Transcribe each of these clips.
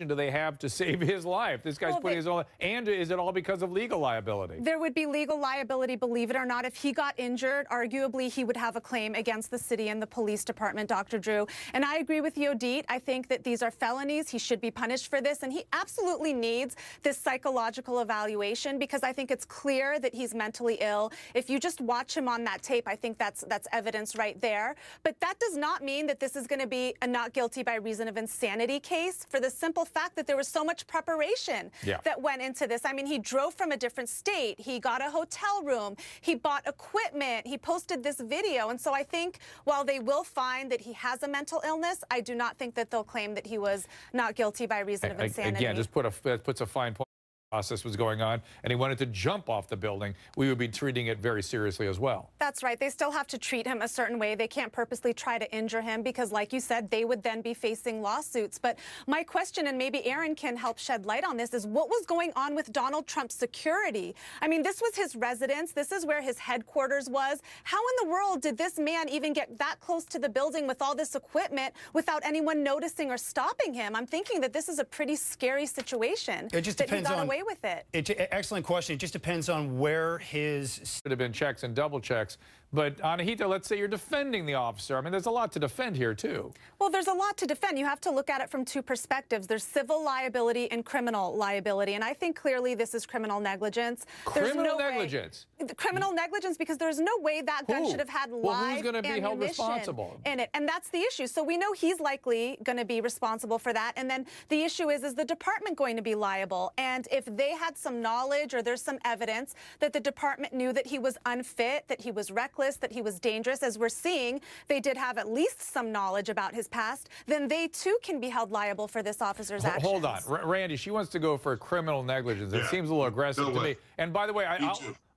do they have to save his life? This guy's putting his own, and is it all because of legal liability? There would be legal liability, believe it or not. If he got injured, arguably he would have a claim against the city and the police department, Dr. Drew. And I agree with you, Odette. I think that these are felonies. He should be punished for this, and he absolutely needs this psychological evaluation because I think it's clear that he's mentally ill. If you just watch him on that tape, I think that's evidence right there. But that does not mean that this is going to be a not guilty by reason of insanity case for the simple fact that there was so much preparation that went into this. I mean, he drove from a different state. He got a hotel room. He bought equipment. He posted this video. And so I think while they will find that he has a mental illness, I do not think that they'll claim that he was not guilty by reason of insanity. Again, just puts a fine point. Process was going on and he wanted to jump off the building, we would be treating it very seriously as well. That's right. They still have to treat him a certain way. They can't purposely try to injure him because, like you said, they would then be facing lawsuits. But my question, and maybe Aaron can help shed light on this, is what was going on with Donald Trump's security? I mean, this was his residence. This is where his headquarters was. How in the world did this man even get that close to the building with all this equipment without anyone noticing or stopping him? I'm thinking that this is a pretty scary situation. It just depends on with it. Excellent question. It just depends on where his... Could have been checks and double checks. But Anahita, let's say you're defending the officer. I mean, there's a lot to defend here, too. Well, there's a lot to defend. You have to look at it from two perspectives. There's civil liability and criminal liability. And I think clearly this is criminal negligence. Criminal negligence? Criminal negligence, because there's no way that gun should have had live who's going to be held responsible in it? And that's the issue. So we know he's likely going to be responsible for that. And then the issue is the department going to be liable? And if they had some knowledge or there's some evidence that the department knew that he was unfit, that he was reckless, that he was dangerous, as we're seeing, they did have at least some knowledge about his past, then they too can be held liable for this officer's actions. Hold on. Randy, she wants to go for criminal negligence. It seems a little aggressive to me. And by the way,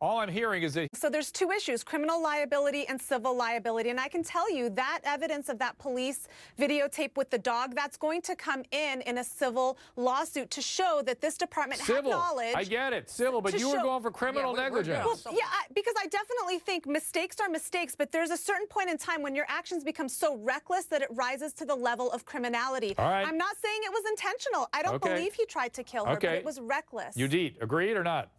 all I'm hearing is that... So there's two issues, criminal liability and civil liability. And I can tell you that evidence of that police videotape with the dog, that's going to come in a civil lawsuit to show that this department had knowledge. I get it. Civil, but you were going for criminal negligence. Well, because I definitely think mistakes are mistakes, but there's a certain point in time when your actions become so reckless that it rises to the level of criminality. All right. I'm not saying it was intentional. I don't believe he tried to kill her, but it was reckless. Udit, agreed or not?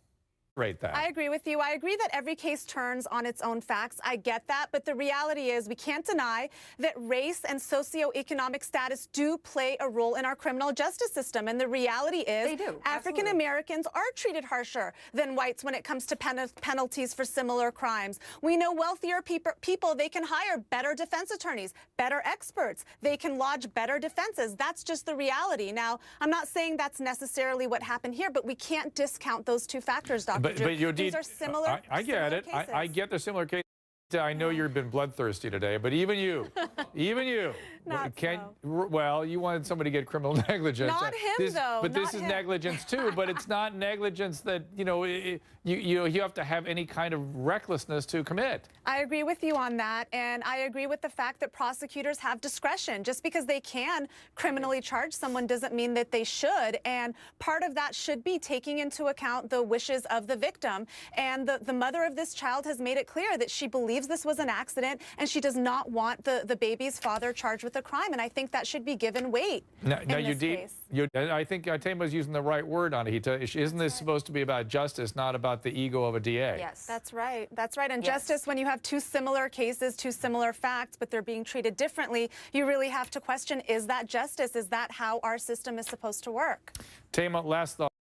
That. I agree with you. I agree that every case turns on its own facts. I get that. But the reality is we can't deny that race and socioeconomic status do play a role in our criminal justice system. And the reality is African Americans are treated harsher than whites when it comes to penalties for similar crimes. We know wealthier people, they can hire better defense attorneys, better experts. They can lodge better defenses. That's just the reality. Now, I'm not saying that's necessarily what happened here, but we can't discount those two factors, Dr. But these are similar. I get it. I get the similar case. I know you've been bloodthirsty today, but even you, well, you wanted somebody to get criminal negligence. Not him, though. But this is negligence too. But it's not negligence that you have to have any kind of recklessness to commit. I agree with you on that, and I agree with the fact that prosecutors have discretion. Just because they can criminally charge someone doesn't mean that they should. And part of that should be taking into account the wishes of the victim. And the mother of this child has made it clear that she believes this was an accident, and she does not want the baby's father charged with a crime, and I think that should be given weight in this case. I think Tama's using the right word, Anahita. Isn't this supposed to be about justice, not about the ego of a DA? Yes. That's right. That's right. And justice, when you have two similar cases, two similar facts, but they're being treated differently, you really have to question, is that justice? Is that how our system is supposed to work? Tama, last thought.